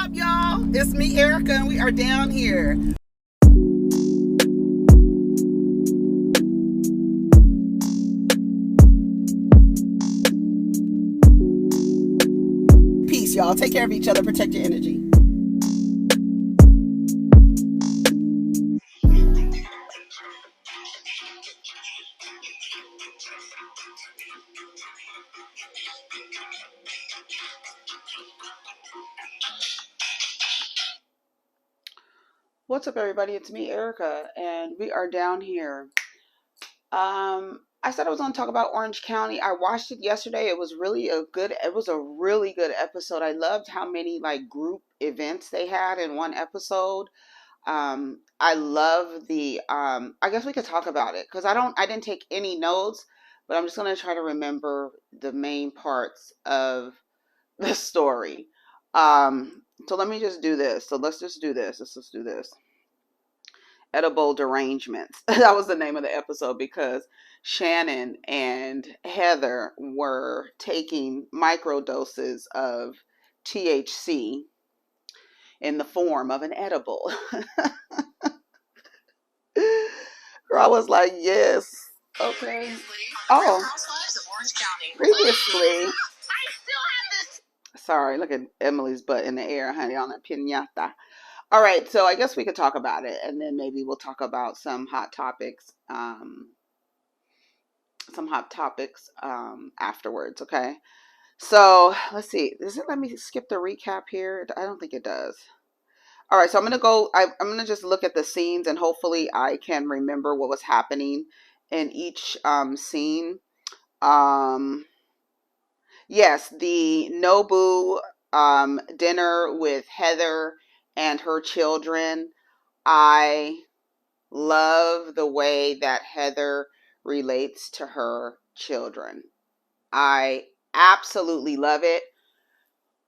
up, y'all? It's me, Erica, and we are down here. Peace, y'all. Take care of each other. Protect your energy. What's up, everybody? It's me, Erica, and we are down here. I said I was going to talk about Orange County. I watched it yesterday. It was a really good episode. I loved how many like group events they had in one episode. I love I guess we could talk about it because I didn't take any notes, but I'm just going to try to remember the main parts of the story. So let me just do this. So let's just do this. Let's just do this. Edible Derangements. That was the name of the episode because Shannon and Heather were taking microdoses of THC in the form of an edible. Girl, I was like, yes, okay. Oh, Housewives of Orange County. Previously. I still have this. Sorry, look at Emily's butt in the air, honey, on a piñata. All right, so I guess we could talk about it, and then maybe we'll talk about some hot topics, afterwards. Okay. So let's see. Does it let me skip the recap here? I don't think it does. All right, so I'm gonna go. I'm gonna just look at the scenes, and hopefully I can remember what was happening in each scene. Yes, the Nobu dinner with Heather and her children. I love the way that Heather relates to her children. I absolutely love it.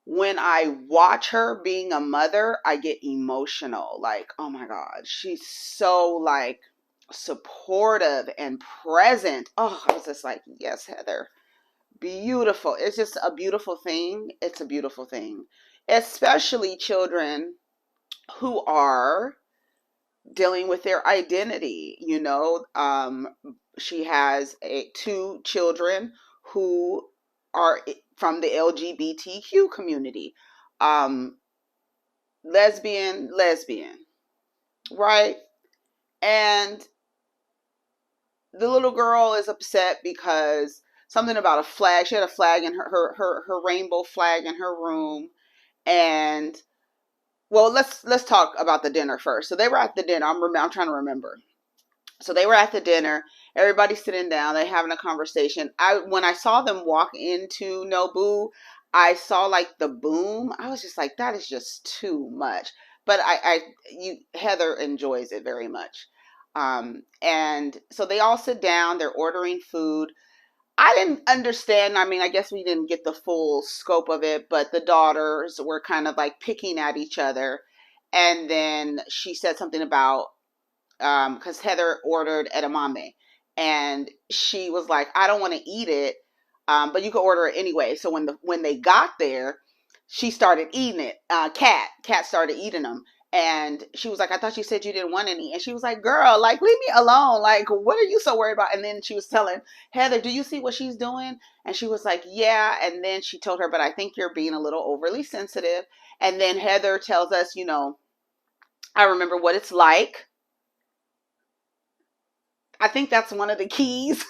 When I watch her being a mother, I get emotional. Like, oh my God, she's so like supportive and present. Oh, I was just like, yes, Heather. Beautiful. It's just a beautiful thing. It's a beautiful thing. Especially children who are dealing with their identity. She has two children who are from the LGBTQ community. Lesbian, right? And the little girl is upset because something about a flag. She had a flag in her rainbow flag in her room. And well, let's talk about the dinner first. So they were at the dinner. I'm trying to remember. So they were at the dinner. Everybody's sitting down. They're having a conversation. When I saw them walk into Nobu, I saw like the boom. I was just like, that is just too much. But Heather enjoys it very much. And so they all sit down. They're ordering food. I didn't understand. I mean, I guess we didn't get the full scope of it, but the daughters were kind of like picking at each other. And then she said something about, because Heather ordered edamame, and she was like, I don't want to eat it, but you can order it anyway. So when they got there, she started eating it. Cat started eating them. And she was like, I thought you said you didn't want any. And she was like, girl, like, leave me alone. Like, what are you so worried about? And then she was telling Heather, do you see what she's doing? And she was like, yeah. And then she told her, but I think you're being a little overly sensitive. And then Heather tells us, I remember what it's like. I think that's one of the keys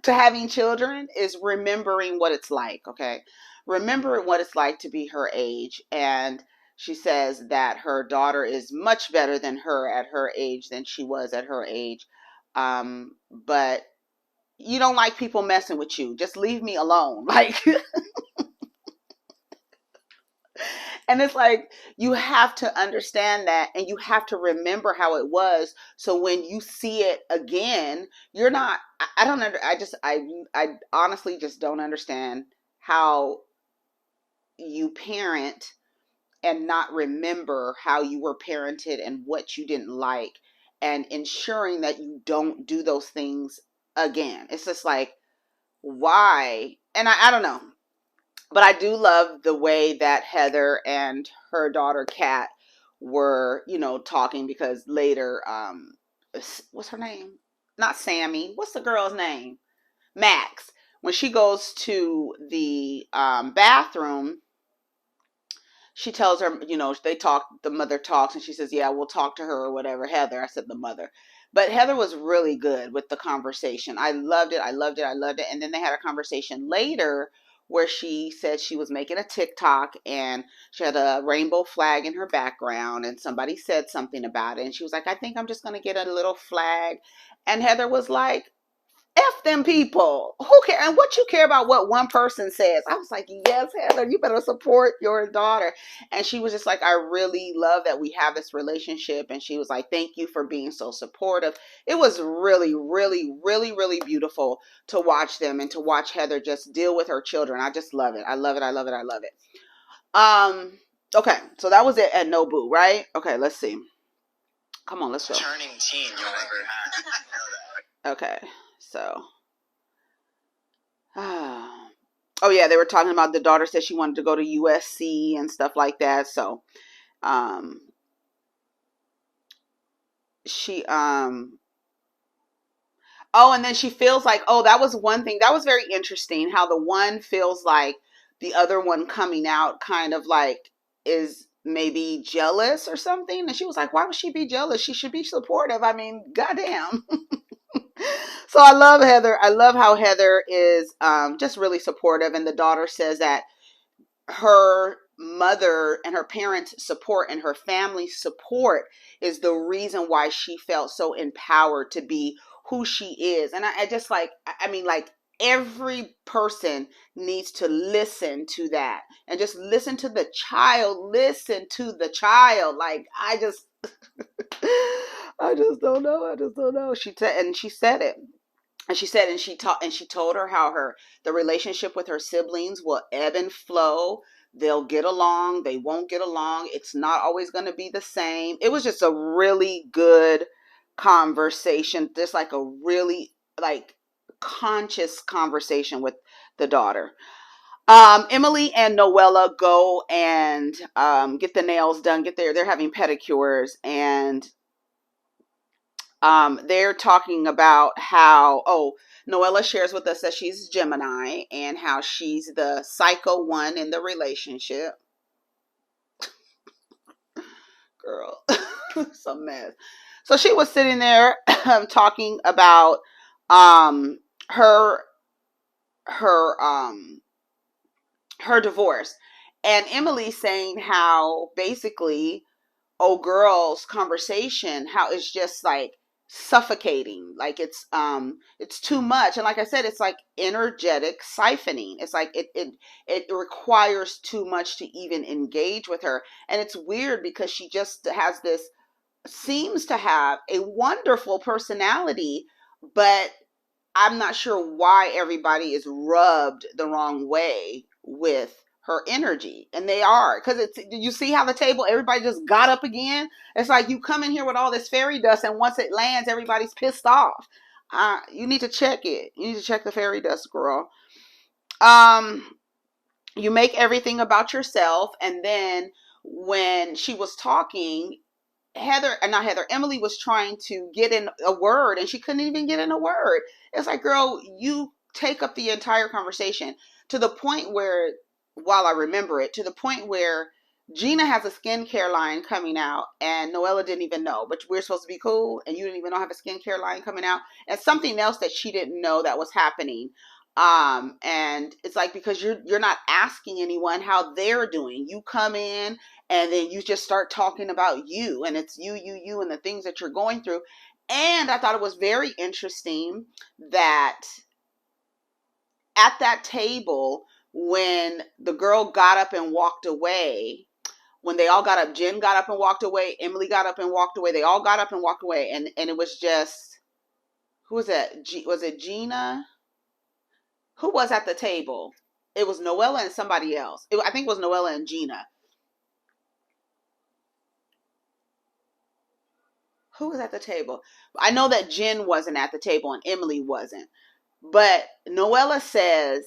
to having children is remembering what it's like. Okay. Remember what it's like to be her age. And she says that her daughter is much better than her at her age than she was at her age. But you don't like people messing with you. Just leave me alone. Like, and it's like, you have to understand that, and you have to remember how it was. So when you see it again, you're not, I don't under, I honestly just don't understand how you parent and not remember how you were parented and what you didn't like, and ensuring that you don't do those things again. It's just like, why? And I don't know. But I do love the way that Heather and her daughter Kat were, talking, because later, what's her name? Not Sammy. What's the girl's name? Max. When she goes to the bathroom, she tells her, they talk, the mother talks, and she says, yeah, we'll talk to her or whatever. Heather, I said the mother. But Heather was really good with the conversation. I loved it. I loved it. I loved it. And then they had a conversation later where she said she was making a TikTok and she had a rainbow flag in her background, and somebody said something about it. And she was like, I think I'm just going to get a little flag. And Heather was like, F them people. Who care? And what you care about what one person says? I was like, yes, Heather, you better support your daughter. And she was just like, I really love that we have this relationship. And she was like, thank you for being so supportive. It was really, really, really, really beautiful to watch them and to watch Heather just deal with her children. I just love it. I love it. I love it. I love it. Okay, so that was it at Nobu, right? Okay, let's see. Come on, let's go. Turning teen, you never had. Okay. So, oh yeah, they were talking about the daughter said she wanted to go to USC and stuff like that. So, she, oh, and then she feels like, oh, that was one thing that was very interesting. How the one feels like the other one coming out kind of like is maybe jealous or something. And she was like, why would she be jealous? She should be supportive. I mean, goddamn. So I love Heather. I love how Heather is just really supportive. And the daughter says that her mother and her parents' support and her family's support is the reason why she felt so empowered to be who she is. And I just like, I mean, like, every person needs to listen to that and just listen to the child. Listen to the child. Like, I just don't know. I just don't know. She said it. And she said, and she told her how the relationship with her siblings will ebb and flow. They'll get along. They won't get along. It's not always going to be the same. It was just a really good conversation. Just like a really like conscious conversation with the daughter. Emily and Noella go and get the nails done. They're having pedicures, and they're talking about how, Noella shares with us that she's Gemini and how she's the psycho one in the relationship. Girl, it's a mess. So she was sitting there talking about her her divorce, and Emily saying how basically girl's conversation, how it's just like suffocating, like it's too much. And like I said, it's like energetic siphoning. It's like it requires too much to even engage with her. And it's weird because she just seems to have a wonderful personality, but I'm not sure why everybody is rubbed the wrong way with her energy. And they are, because you see how the table, everybody just got up again. It's like you come in here with all this fairy dust, and once it lands, everybody's pissed off. You need to check it. You need to check the fairy dust, girl. You make everything about yourself. And then when she was talking, Emily was trying to get in a word, and she couldn't even get in a word. It's like, girl, you take up the entire conversation, to the point where, while I remember it, to the point where Gina has a skincare line coming out, and Noella didn't even know, but we're supposed to be cool, and you didn't even know I have a skincare line coming out, and something else that she didn't know that was happening. And it's like, because you're not asking anyone how they're doing. You come in and then you just start talking about you, and it's you, and the things that you're going through. And I thought it was very interesting that at that table, when the girl got up and walked away, when they all got up, Jen got up and walked away, Emily got up and walked away, they all got up and walked away, and it was just, who was that? Was it Gina? Who was at the table? It was Noella and somebody else. I think it was Noella and Gina. Who was at the table? I know that Jen wasn't at the table and Emily wasn't. But Noella says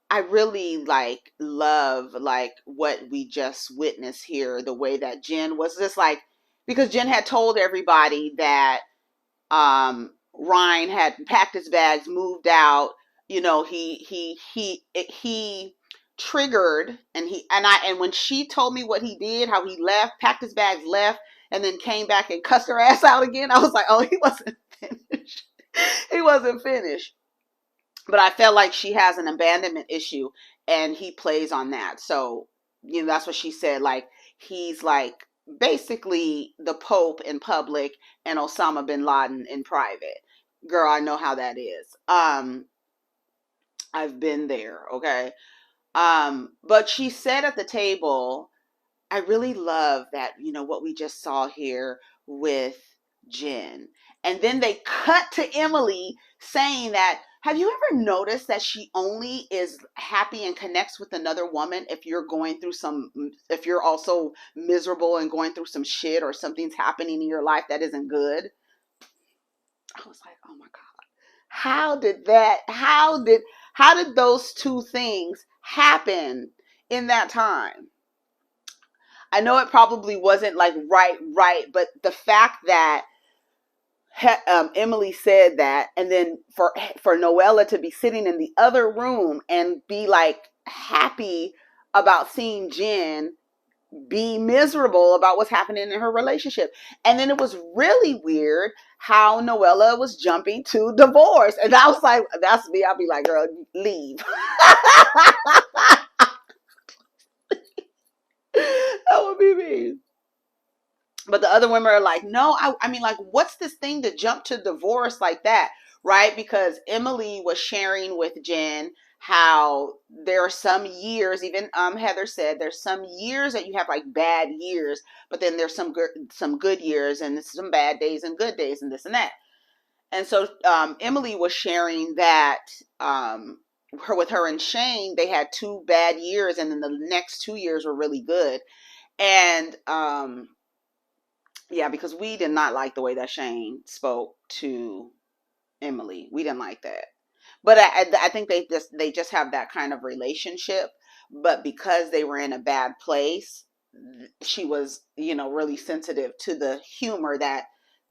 I really like love like what we just witnessed here, the way that Jen was just like, because Jen had told everybody that Ryan had packed his bags, moved out. You know, he triggered, and when she told me what he did, how he left, packed his bags, left, and then came back and cussed her ass out again. I was like, oh, he wasn't finished. He wasn't finished. But I felt like she has an abandonment issue, and he plays on that. So, you know, that's what she said. Like, he's like basically the Pope in public and Osama bin Laden in private. Girl, I know how that is. I've been there, okay? But she said at the table, I really love that, you know, what we just saw here with Jen. And then they cut to Emily saying that, have you ever noticed that she only is happy and connects with another woman if you're also miserable and going through some shit, or something's happening in your life that isn't good? I was like, oh my God. How did those two things happen in that time? I know it probably wasn't like right, but the fact that Emily said that, and then for Noella to be sitting in the other room and be like happy about seeing Jen be miserable about what's happening in her relationship. And then it was really weird how Noella was jumping to divorce. And I was like, that's me. I'll be like, girl, leave. That would be me. But the other women are like, no, I mean, like, what's this thing to jump to divorce like that? Right? Because Emily was sharing with Jen how there are some years, even Heather said, there's some years that you have like bad years, but then there's some good years and some bad days and good days and this and that. And so Emily was sharing that with her and Shane, they had 2 bad years, and then the next 2 years were really good. And yeah, because we did not like the way that Shane spoke to Emily. We didn't like that. But I think they just have that kind of relationship. But because they were in a bad place, she was, you know, really sensitive to the humor that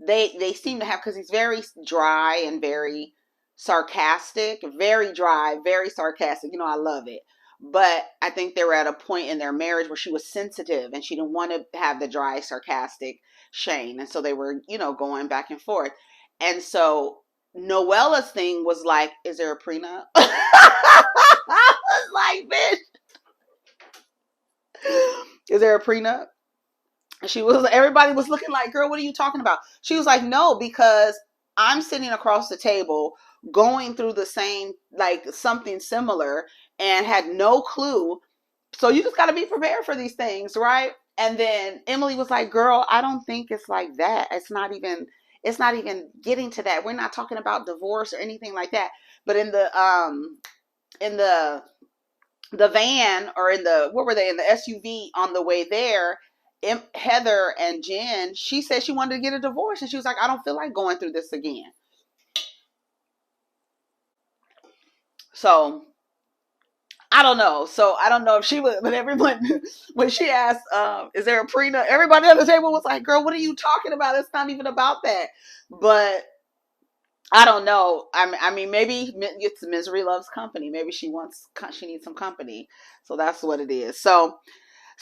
they seem to have, because he's very dry and very sarcastic, very dry, very sarcastic. You know, I love it. But I think they were at a point in their marriage where she was sensitive and she didn't want to have the dry, sarcastic Shane. And so they were, you know, going back and forth. And so Noella's thing was like, is there a prenup? I was like, bitch, is there a prenup? Everybody was looking like, girl, what are you talking about? She was like, no, because I'm sitting across the table going through the same, like something similar, and had no clue. So you just got to be prepared for these things, right? And then Emily was like, girl, I don't think it's like that. It's not even getting to that. We're not talking about divorce or anything like that. But in the van, or what were they, in the SUV on the way there, Heather and Jen, she said she wanted to get a divorce, and she was like, I don't feel like going through this again. So I don't know. So I don't know if she was, but everyone, when she asked, is there a prenup? Everybody at the table was like, girl, what are you talking about? It's not even about that. But I don't know. I mean, maybe it's misery loves company. Maybe she needs some company. So that's what it is. So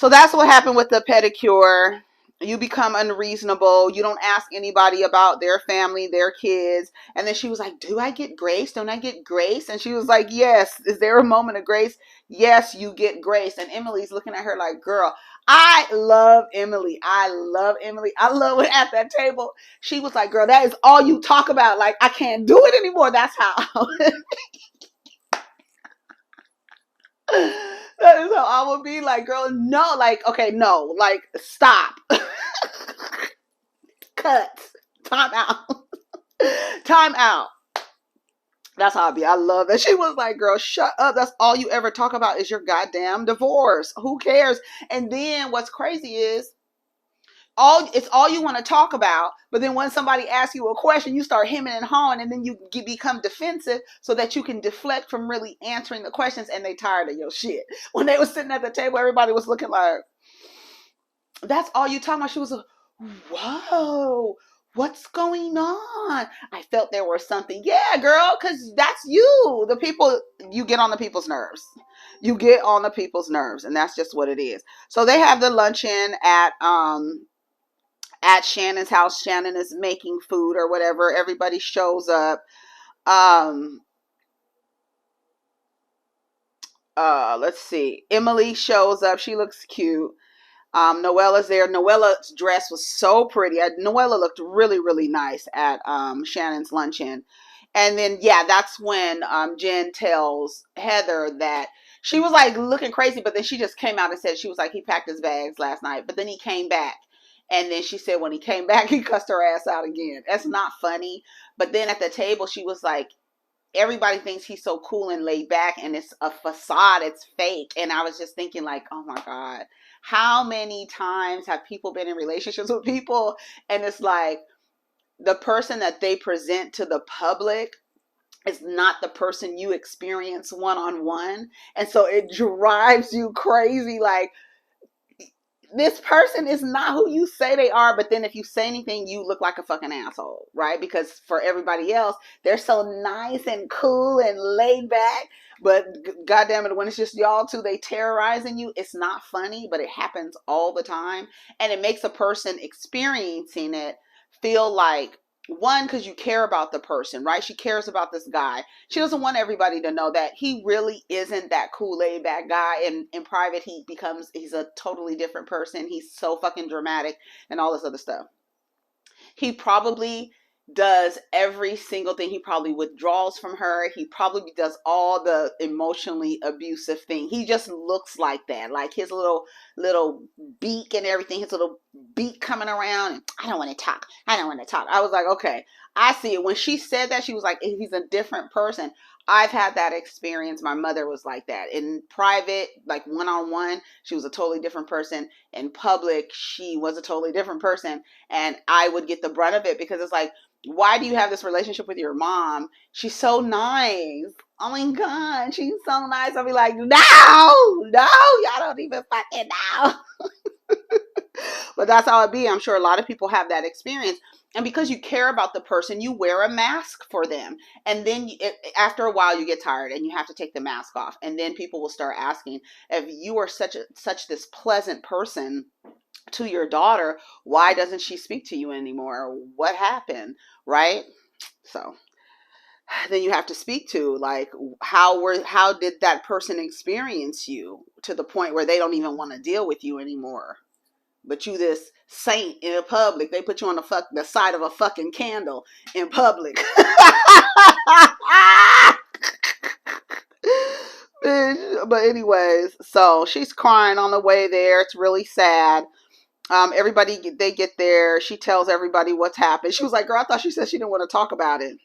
that's what happened with the pedicure. You become unreasonable. You don't ask anybody about their family, their kids. And then she was like, do I get grace? Don't I get grace? And she was like, yes. Is there a moment of grace? Yes, you get grace. And Emily's looking at her like, girl, I love Emily. I love Emily. I love it at that table. She was like, girl, that is all you talk about. Like, I can't do it anymore. That's how. That is how I would be like, girl, no, like, okay, no, like, stop. Cut. Time out. Time out. That's how I be. I love that. She was like, girl, shut up. That's all you ever talk about is your goddamn divorce. Who cares? And then what's crazy is it's all you want to talk about. But then when somebody asks you a question, you start hemming and hawing, and then you become defensive so that you can deflect from really answering the questions, and they tired of your shit. When they were sitting at the table, everybody was looking like, that's all you talking about. She was like, whoa, what's going on? I felt there was something. Yeah, girl, because that's you. The people, you get on the people's nerves. You get on the people's nerves, and that's just what it is. So they have the luncheon at Shannon's house. Shannon is making food or whatever. Everybody shows up. Let's see. Emily shows up. She looks cute. Noella's there. Noella's dress was so pretty. Noella looked really, really nice at Shannon's luncheon. And then, yeah, that's when Jen tells Heather that she was like looking crazy, but then she just came out and said, she was like, he packed his bags last night, but then he came back. And then she said when he came back, he cussed her ass out again. That's not funny. But then at the table, she was like, everybody thinks he's so cool and laid back, and it's a facade, it's fake. And I was just thinking like, oh my God, how many times have people been in relationships with people, and it's like the person that they present to the public is not the person you experience one-on-one. And so it drives you crazy. Like, this person is not who you say they are, but then if you say anything, you look like a fucking asshole, right? Because for everybody else, they're so nice and cool and laid back, but goddamn it, when it's just y'all two, they terrorizing you. It's not funny, but it happens all the time, and it makes a person experiencing it feel like, one, because you care about the person, right? She cares about this guy. She doesn't want everybody to know that he really isn't that cool, laid back guy. And in private, he's a totally different person. He's so fucking dramatic and all this other stuff. He probably does every single thing. He probably withdraws from her. He probably does all the emotionally abusive thing. He just looks like that, like his little beak and everything, his little beak coming around. And I don't want to talk. I don't want to talk. I was like, okay, I see it. When she said that, she was like, he's a different person. I've had that experience. My mother was like that. In private, like one-on-one, she was a totally different person. In public, she was a totally different person. And I would get the brunt of it because it's like, why do you have this relationship with your mom? She's so nice. Oh my God, she's so nice. I'll be like, no, y'all don't even fucking know. But that's how it be. I'm sure a lot of people have that experience. And because you care about the person, you wear a mask for them. And then after a while, you get tired and you have to take the mask off. And then people will start asking, if you are such this pleasant person to your daughter, why doesn't she speak to you anymore? What happened? Right? So then you have to speak to, like, how did that person experience you to the point where they don't even want to deal with you anymore? But you this saint in public. They put you on the side of a fucking candle in public. But anyways, so she's crying on the way there. It's really sad. They get there. She tells everybody what's happened. She was like, girl, I thought she said she didn't want to talk about it.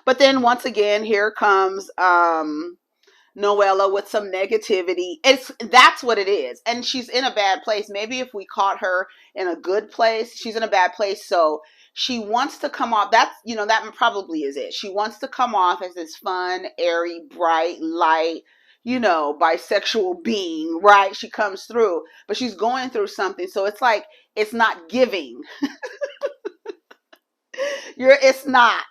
But then once again, here comes Noella with some negativity. That's what it is. And she's in a bad place. Maybe if we caught her in a good place, she's in a bad place. So she wants to come off. That probably is it. She wants to come off as this fun, airy, bright, light, bisexual being, right? She comes through, but she's going through something. So it's like, it's not giving. It's not.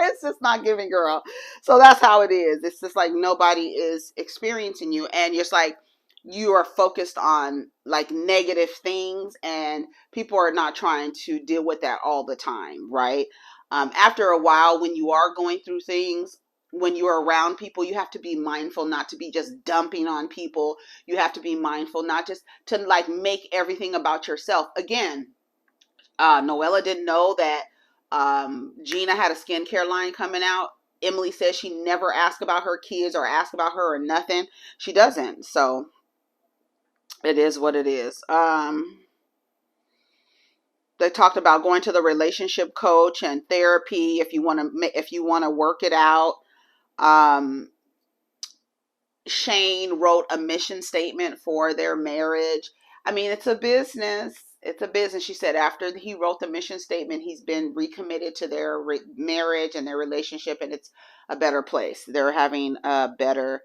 It's just not giving, girl. So that's how it is. It's just like nobody is experiencing you, and you're just like, you are focused on like negative things, and people are not trying to deal with that all the time, right? After a while, when you are going through things, when you're around people, you have to be mindful not to be just dumping on people. You have to be mindful not just to like make everything about yourself. Again, Noella didn't know that Gina had a skincare line coming out. Emily says she never asked about her kids or asked about her or nothing. She doesn't. So it is what it is. They talked about going to the relationship coach and therapy if you want to work it out. Shane wrote a mission statement for their marriage. I mean, it's a business. It's a business. She said after he wrote the mission statement, he's been recommitted to their marriage and their relationship, and it's a better place. They're having a better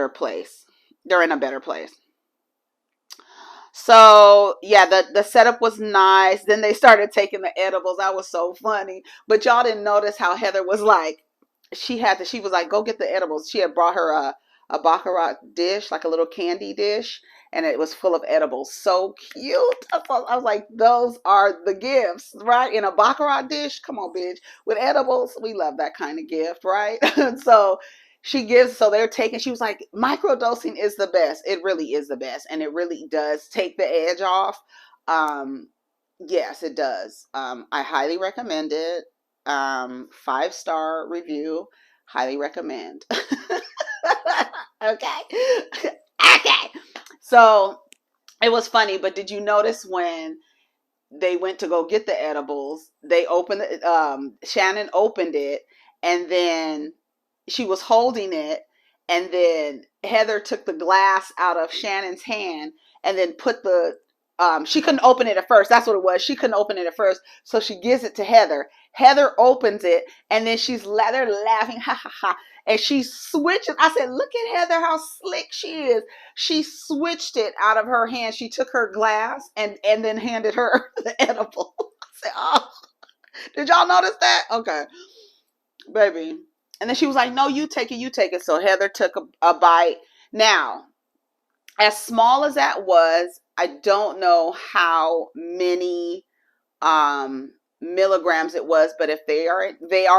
place. They're in a better place. So yeah, the setup was nice. Then they started taking the edibles. That was so funny. But y'all didn't notice how Heather was like, she was like, go get the edibles. She had brought her a baccarat dish, like a little candy dish, and it was full of edibles. So cute. I was like, those are the gifts, right? In a baccarat dish. Come on, bitch. With edibles, we love that kind of gift, right? So she gives, so they're taking, she was like, microdosing is the best. It really is the best, and it really does take the edge off. Yes, it does. I highly recommend it. 5-star review, highly recommend. Okay. Okay. So it was funny, but did you notice when they went to go get the edibles, they opened it, Shannon opened it, and then she was holding it, and then Heather took the glass out of Shannon's hand and then put the she couldn't open it at first. That's what it was. She couldn't open it at first. So she gives it to Heather. Heather opens it, and then they're laughing, ha ha ha. And she switches. I said, look at Heather, how slick she is. She switched it out of her hand. She took her glass and then handed her the edible. I said, oh, did y'all notice that? Okay, baby. And then she was like, no, you take it, you take it. So Heather took a bite. Now, as small as that was, I don't know how many milligrams it was, but if they are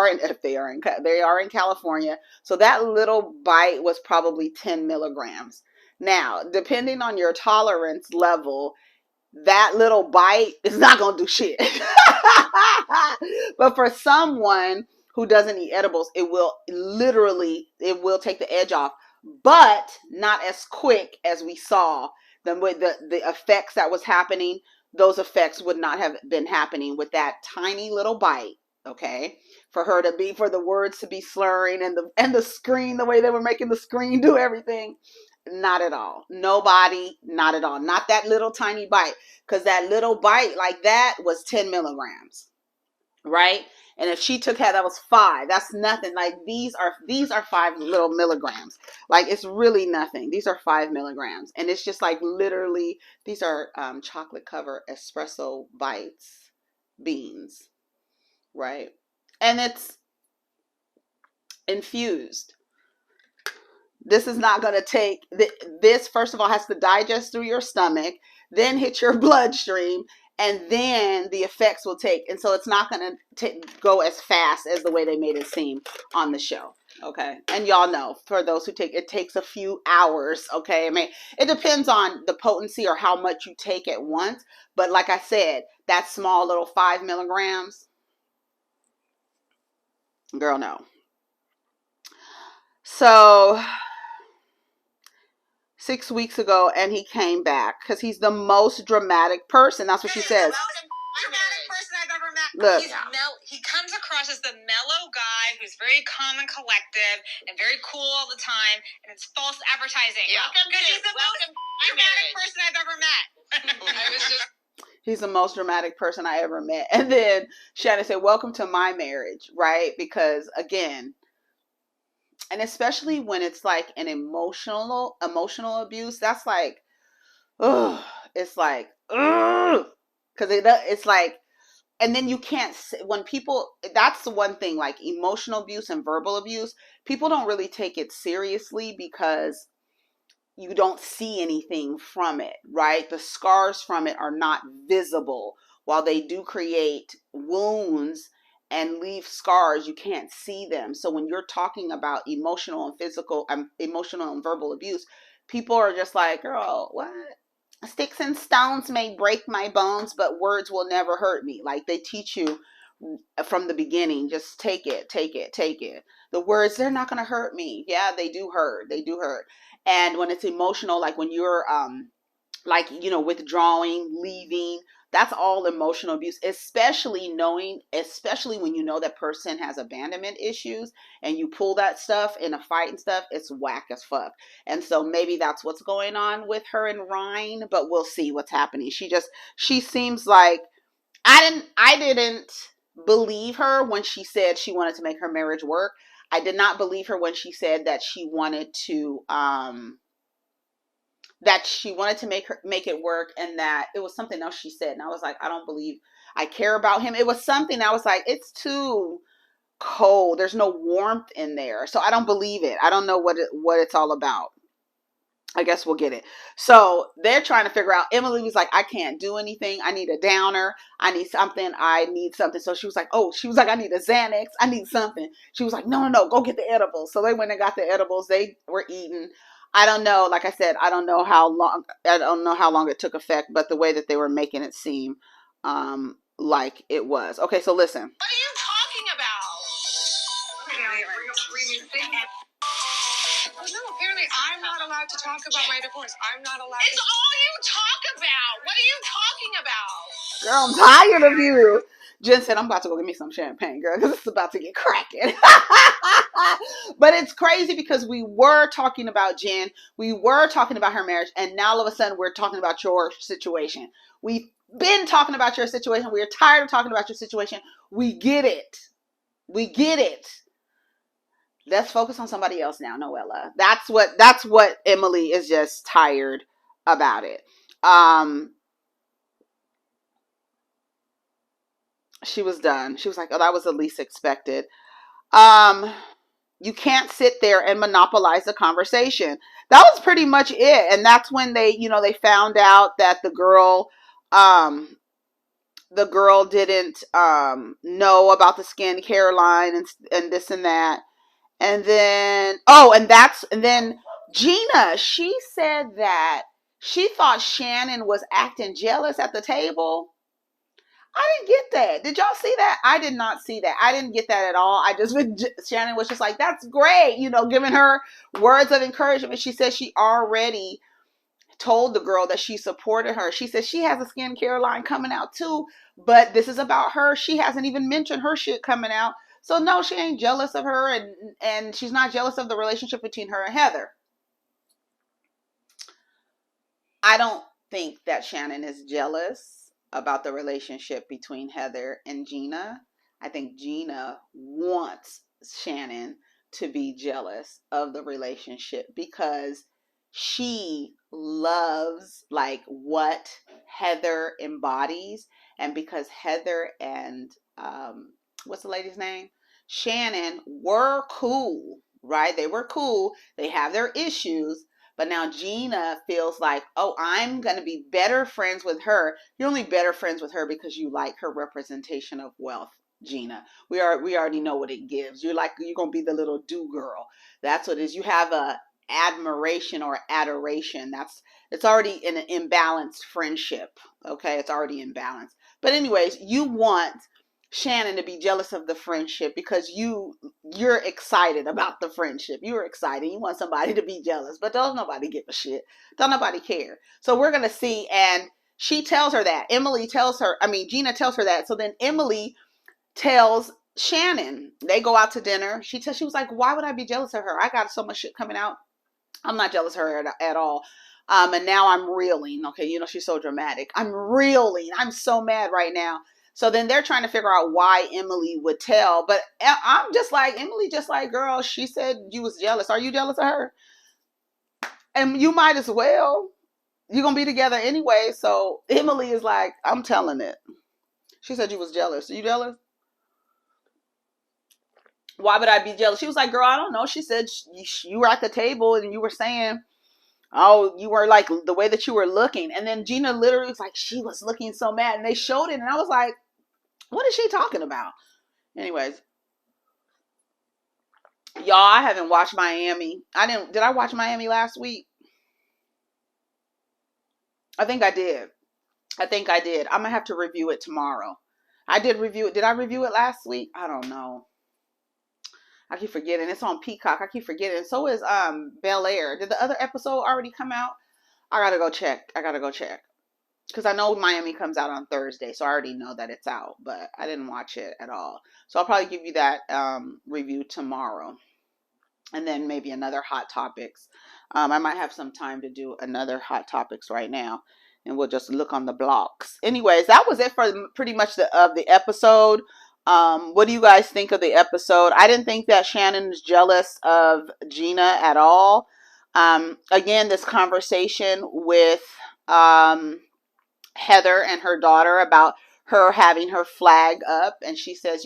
in California, so that little bite was probably 10 milligrams. Now, depending on your tolerance level, that little bite is not going to do shit. But for someone who doesn't eat edibles, it will take the edge off, but not as quick as we saw the effects that was happening. Those effects would not have been happening with that tiny little bite. Okay, for the words to be slurring, and the screen, the way they were making the screen do everything. Not at all. Nobody, not at all. Not that little tiny bite. Because that little bite like that was 10 milligrams. Right? And if she took that was 5. That's nothing. Like these are 5 little milligrams. Like it's really nothing. These are 5 milligrams. And it's just like literally, these are chocolate covered espresso bites beans. Right? And it's infused. This is not going to take, this first of all has to digest through your stomach, then hit your bloodstream, and then the effects will take. And so it's not going to go as fast as the way they made it seem on the show. Okay. And y'all know, for those who take, it takes a few hours. Okay. I mean, it depends on the potency or how much you take at once. But like I said, that small little 5 milligrams, girl, no. So 6 weeks ago, and he came back because he's the most dramatic person. That's what she says. Dramatic person I've ever met. Look, he comes across as the mellow guy who's very calm and collective and very cool all the time, and it's false advertising. Yeah, because he's the most dramatic person I've ever met. He's the most dramatic person I ever met. And then Shannon said, "Welcome to my marriage," right? Because again, and especially when it's like an emotional abuse, that's like, ugh, it's like, ugh, because it's like, and then you can't, when people, that's the one thing, like emotional abuse and verbal abuse, people don't really take it seriously because you don't see anything from it, right? The scars from it are not visible. While they do create wounds and leave scars, you can't see them. So when you're talking about emotional and verbal abuse, people are just like, girl, what? Sticks and stones may break my bones, but words will never hurt me. Like they teach you from the beginning, just take it. The words, they're not going to hurt me. Yeah, they do hurt. And when it's emotional, like when you're like, withdrawing, leaving. That's all emotional abuse, especially when you know that person has abandonment issues and you pull that stuff in a fight and stuff. It's whack as fuck. And so maybe that's what's going on with her and Ryan, but we'll see what's happening. She seems like, I didn't believe her when she said she wanted to make her marriage work. I did not believe her when she said that she wanted to make it work, and that it was something else she said, and I was like, I don't believe I care about him. It was something, I was like, it's too cold, there's no warmth in there, so I don't believe it. I don't know what it's all about. I guess we'll get it. So they're trying to figure out. Emily was like, I can't do anything. I need a downer. I need something. So she was like, I need a Xanax. I need something. She was like, no, go get the edibles. So they went and got the edibles. They were eating. I don't know. Like I said, I don't know how long it took effect, but the way that they were making it seem like it was. Okay, so listen. What are you talking about? No, apparently I'm not allowed to talk about my divorce. I'm not allowed. It's all you talk about. What are you talking about? Girl, I'm tired of you. Jen said, I'm about to go get me some champagne, girl, because it's about to get cracking. But it's crazy because we were talking about Jen. We were talking about her marriage. And now all of a sudden we're talking about your situation. We've been talking about your situation. We're tired of talking about your situation. We get it. Let's focus on somebody else now, Noella. That's what Emily is just tired about it. She was done. She was like, oh, that was the least expected. You can't sit there and monopolize the conversation. That was pretty much it. And that's when they found out that the girl didn't know about the skincare line and this and that. And then, Gina, she said that she thought Shannon was acting jealous at the table. I didn't get that. Did y'all see that? I did not see that. I didn't get that at all. Shannon was just like, that's great, giving her words of encouragement. She said she already told the girl that she supported her. She said she has a skincare line coming out too, but this is about her. She hasn't even mentioned her shit coming out. So no, she ain't jealous of her, and she's not jealous of the relationship between her and Heather. I don't think that Shannon is jealous about the relationship between Heather and Gina. I think Gina wants Shannon to be jealous of the relationship because she loves like what Heather embodies, and because Heather and what's the lady's name? Shannon were cool, right? They were cool. They have their issues, but now Gina feels like, oh, I'm going to be better friends with her. You're only better friends with her because you like her representation of wealth, Gina. We already know what it gives. You're going to be the little do girl. That's what it is. You have a admiration or adoration. It's already in an imbalanced friendship. Okay, it's already imbalanced. But anyways, you want Shannon to be jealous of the friendship because you're excited about the friendship. You're excited. You want somebody to be jealous, but don't nobody give a shit. Don't nobody care. So we're going to see. And she tells her that. Gina tells her that. So then Emily tells Shannon, they go out to dinner. She was like, why would I be jealous of her? I got so much shit coming out. I'm not jealous of her at all. And now I'm reeling. Okay. She's so dramatic. I'm reeling. I'm so mad right now. So then they're trying to figure out why Emily would tell. But I'm just like, Emily, just like, girl, she said you was jealous. Are you jealous of her? And you might as well. You're going to be together anyway. So Emily is like, I'm telling it. She said you was jealous. Are you jealous? Why would I be jealous? She was like, girl, I don't know. She said you were at the table and you were saying, oh, you were like the way that you were looking. And then Gina literally was like, she was looking so mad. And they showed it. And I was like, what is she talking about? Anyways, y'all, I haven't watched Miami. Did I watch Miami last week? I think I did. I'm going to have to review it tomorrow. I did review it. Did I review it last week? I don't know. I keep forgetting. It's on Peacock. I keep forgetting. So is Bel Air. Did the other episode already come out? I gotta go check. Because I know Miami comes out on Thursday, so I already know that it's out, but I didn't watch it at all. So I'll probably give you that review tomorrow, and then maybe another hot topics. I might have some time to do another hot topics right now, and we'll just look on the blocks. Anyways, that was it for pretty much the episode. What do you guys think of the episode? I didn't think that Shannon was jealous of Gina at all. Again, this conversation with Heather and her daughter about her having her flag up, and she says,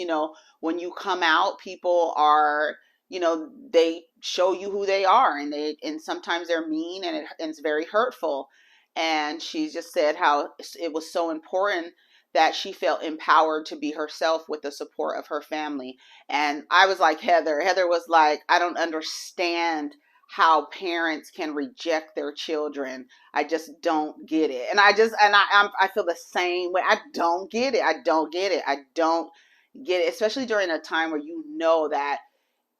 when you come out, people are, they show you who they are, and sometimes they're mean, and it's very hurtful. And she just said how it was so important that she felt empowered to be herself with the support of her family. And I was like, Heather was like, I don't understand how parents can reject their children. I just don't get it. And I feel the same way. I don't get it. I don't get it, especially during a time where that,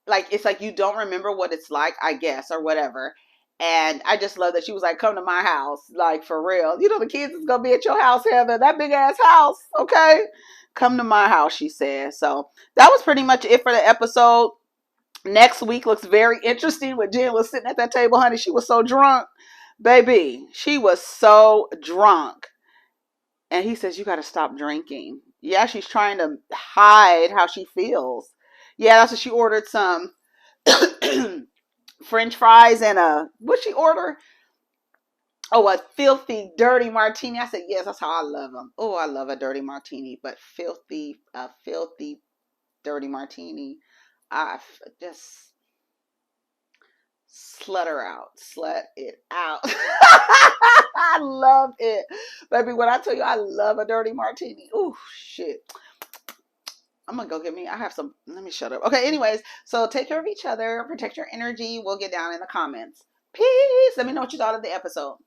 like, it's like you don't remember what it's like, I guess, or whatever. And I just love that she was like, come to my house, like, for real. The kids is going to be at your house, Heather, that big ass house, okay? Come to my house, she said. So that was pretty much it for the episode. Next week looks very interesting when Jen was sitting at that table, honey. She was so drunk. Baby, she was so drunk. And he says, you got to stop drinking. Yeah, she's trying to hide how she feels. Yeah, that's what she ordered, some French fries and what'd she order? Oh, a filthy, dirty martini. I said, yes, that's how I love them. Oh, I love a dirty martini, but filthy, dirty martini. I just slut it out. I love it, baby. When I tell you I love a dirty martini, ooh, shit. I'm gonna go get me. I have some. Let me shut up. Okay. Anyways, so take care of each other, protect your energy. We'll get down in the comments. Peace. Let me know what you thought of the episode.